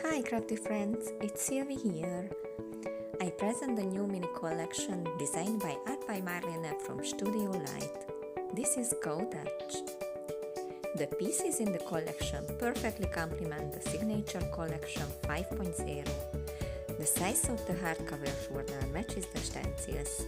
Hi crafty friends, it's Sylvie here. I present the new mini collection designed by Art by Marlene from Studio Light. This is Go Dutch. The pieces in the collection perfectly complement the signature collection 5.0. The size of the hardcover journal matches the stencils.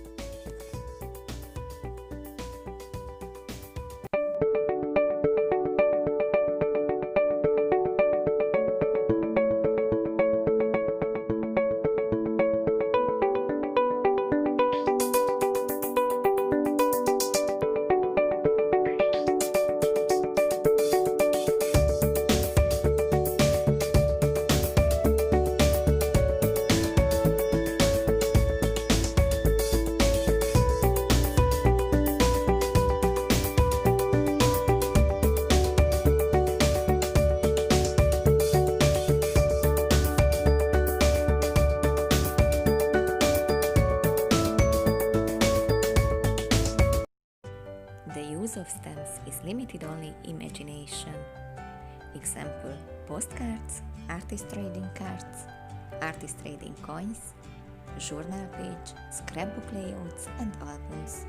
The use of stamps is limited only imagination. Example, postcards, artist trading cards, artist trading coins, journal page, scrapbook layouts and albums.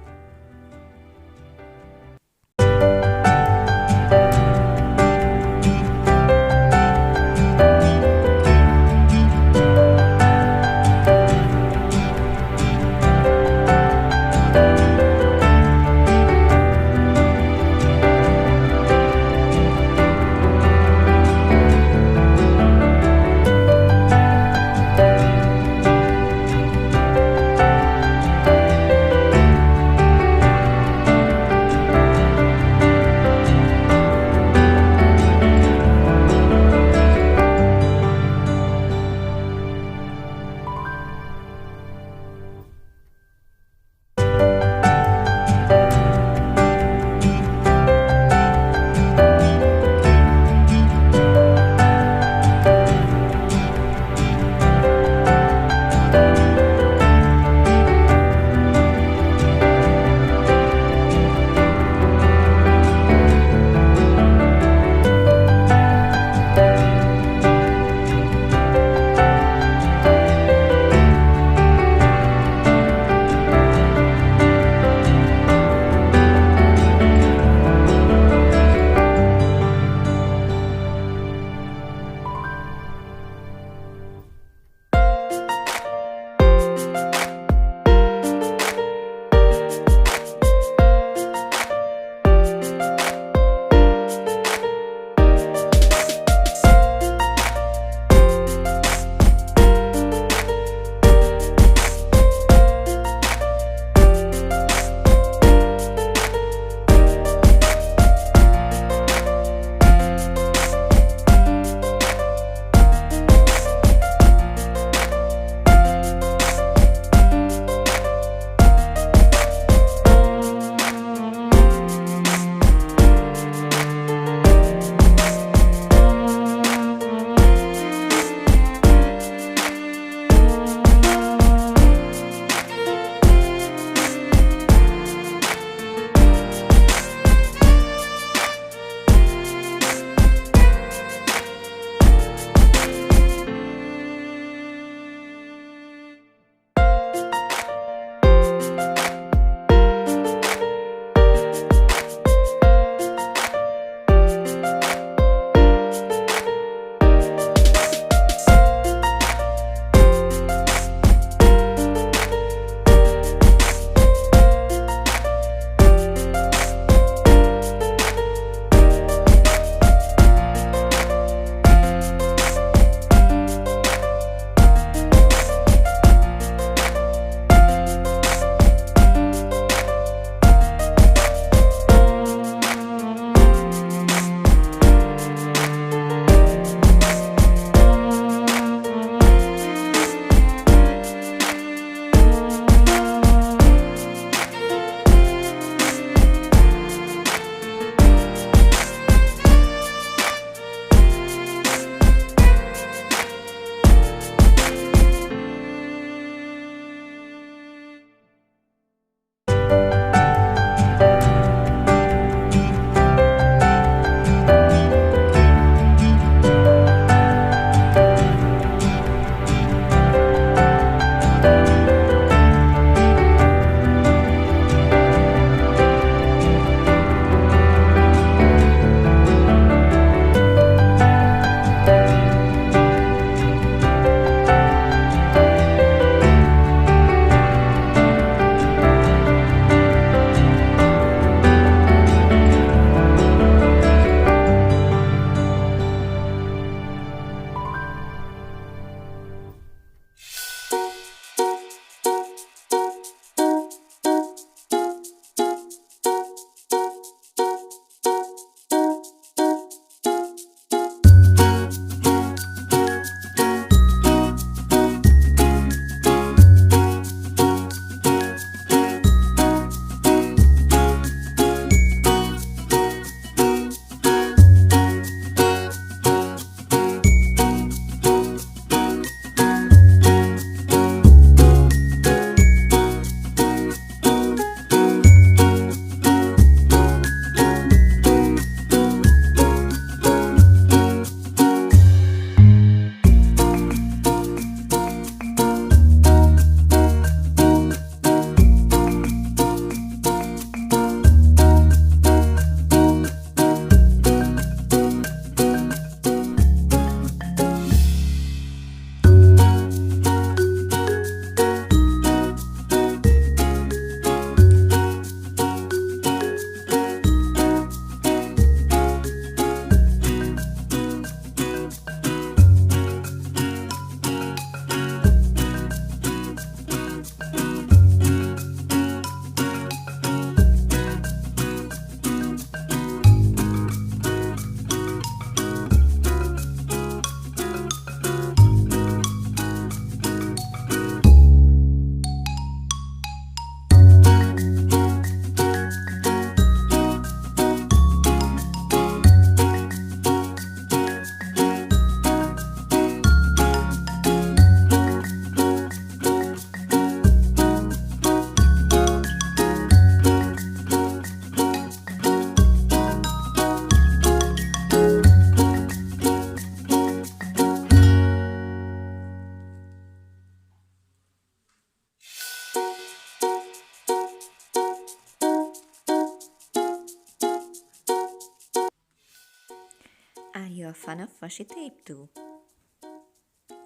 you a fan of washi tape too?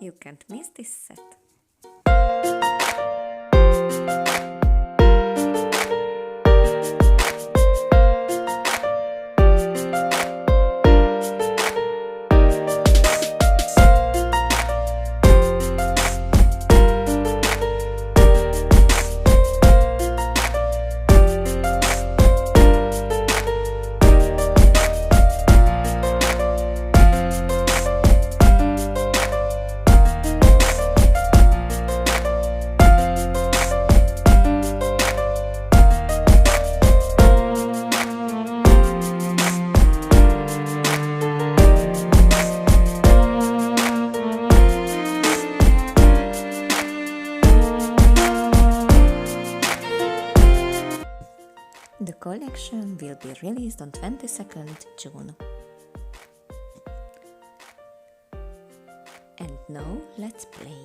You can't miss this set. The collection will be released on 22nd June. And now let's play.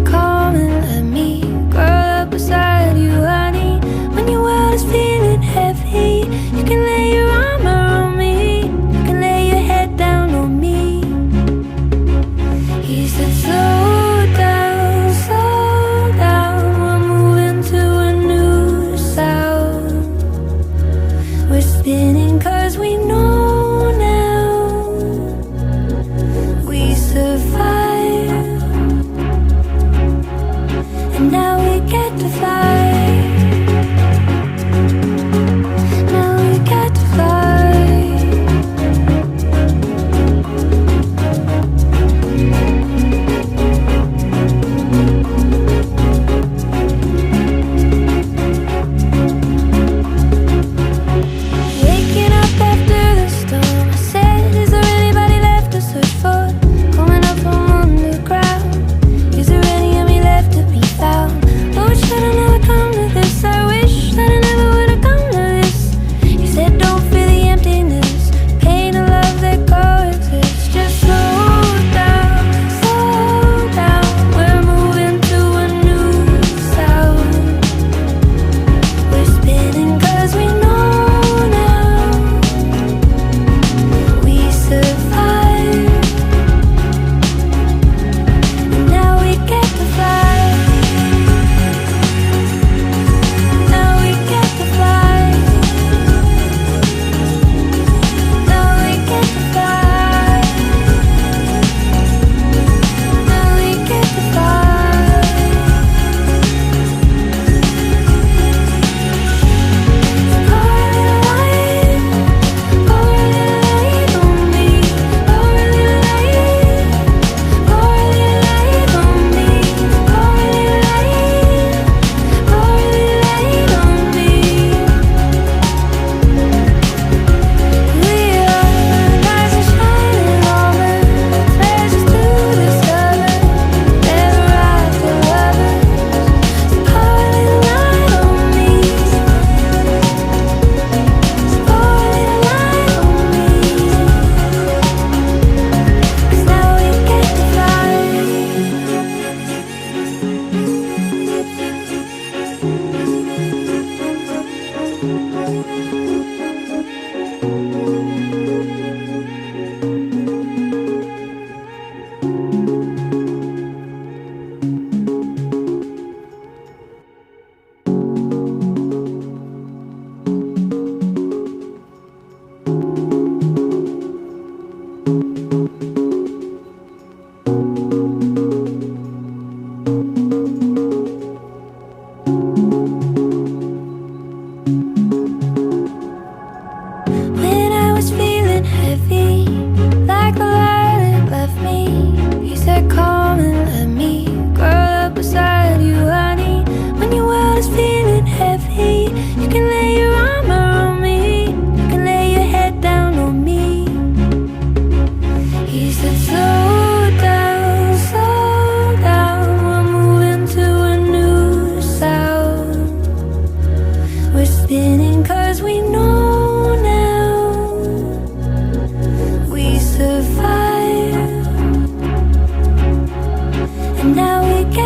Come and let me curl up beside you, honey. When you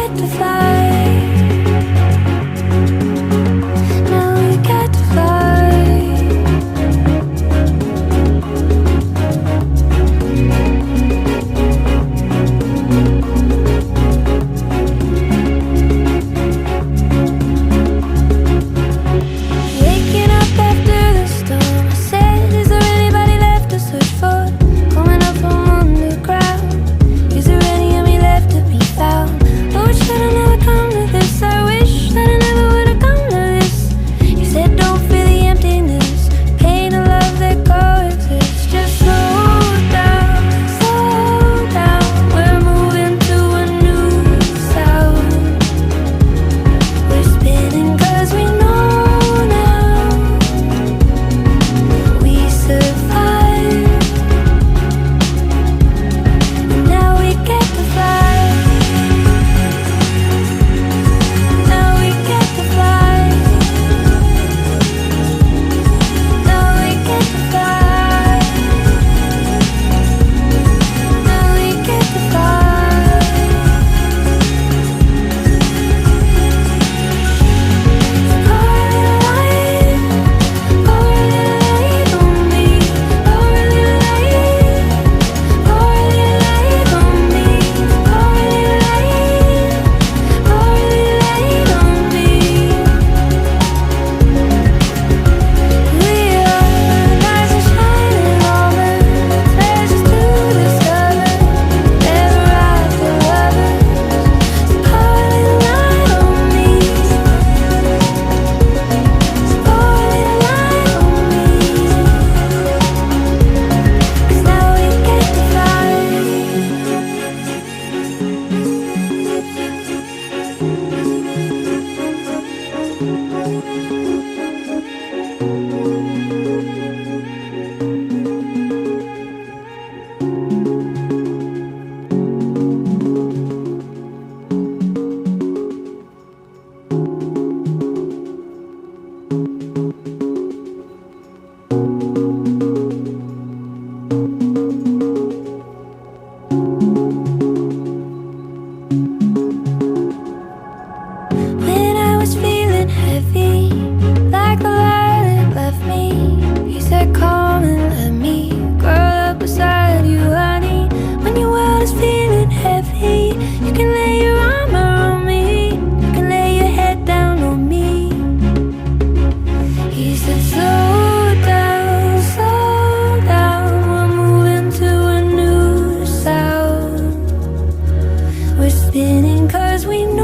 get to fly. Now we get to fly. Waking up after the storm, I said, is there anybody left to search for? Coming up from underground, is there any of me left to be found? Oh, wish that I never come to this. I wish that I never would have come to this. You said don't feel the emptiness, pain and love that coexist. Just slow down, slow down. We're moving to a new sound. We're spinning 'cause we know now we survive. And now we get to fly. Now we get to fly. Now we get to fly. Now we get to fly. When I was feeling heavy, like the light that left me, you said come and let me curl up beside you, honey. When your world is feeling heavy, you can lay your arm around me, you can lay your head down on me. He said slow down, we're moving to a new sound. We're spinning 'cause we know